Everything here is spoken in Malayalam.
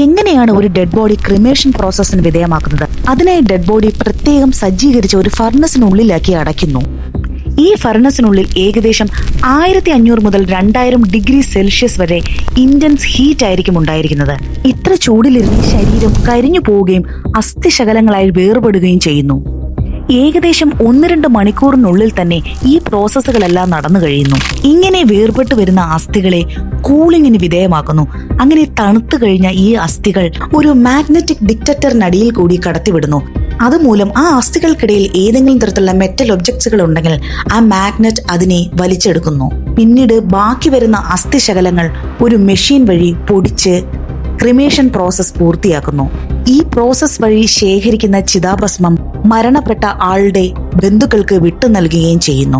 എങ്ങനെയാണ് ഒരു ഡെഡ് ബോഡി ക്രിമേഷൻ പ്രോസസ്സിന് വിധേയമാക്കുന്നത്? അതിനായി ഡെഡ് ബോഡി പ്രത്യേകം സജ്ജീകരിച്ച ഒരു ഫർണസിനുള്ളിലാക്കി അടയ്ക്കുന്നു. ഈ ഫർണസിനുള്ളിൽ ഏകദേശം 1500 മുതൽ 2000 ഡിഗ്രി സെൽഷ്യസ് വരെ ഇന്റൻസ് ഹീറ്റ് ആയിരിക്കും ഉണ്ടായിരിക്കുന്നത്. ഇത്ര ചൂടിലിരുന്ന് ശരീരം കരിഞ്ഞു പോവുകയും അസ്ഥിശകലങ്ങളായി വേർപെടുകയും ചെയ്യുന്നു. ഏകദേശം 1-2 മണിക്കൂറിനുള്ളിൽ തന്നെ ഈ പ്രോസസ്സുകളെല്ലാം നടന്നു കഴിയുന്നു. ഇങ്ങനെ വേർപെട്ടു വരുന്ന അസ്ഥികളെ കൂളിങ്ങിന് വിധേയമാക്കുന്നു. അങ്ങനെ തണുത്തു കഴിഞ്ഞ ഈ അസ്ഥികൾ ഒരു മാഗ്നറ്റിക് ഡിറ്റക്ടറിനടിയിൽ കൂടി കടത്തിവിടുന്നു. അതുമൂലം ആ അസ്ഥികൾക്കിടയിൽ ഏതെങ്കിലും തരത്തിലുള്ള മെറ്റൽ ഒബ്ജക്ട്സുകൾ ഉണ്ടെങ്കിൽ ആ മാഗ്നറ്റ് അതിനെ വലിച്ചെടുക്കുന്നു. പിന്നീട് ബാക്കി വരുന്ന അസ്ഥിശകലങ്ങൾ ഒരു മെഷീൻ വഴി പൊടിച്ച് ക്രിമേഷൻ പ്രോസസ് പൂർത്തിയാക്കുന്നു. ഈ പ്രോസസ് വഴി ശേഖരിക്കുന്ന ചിതാഭസ്മം മരണപ്പെട്ട ആളുടെ ബന്ധുക്കൾക്ക് വിട്ടു നൽകുകയും ചെയ്യുന്നു.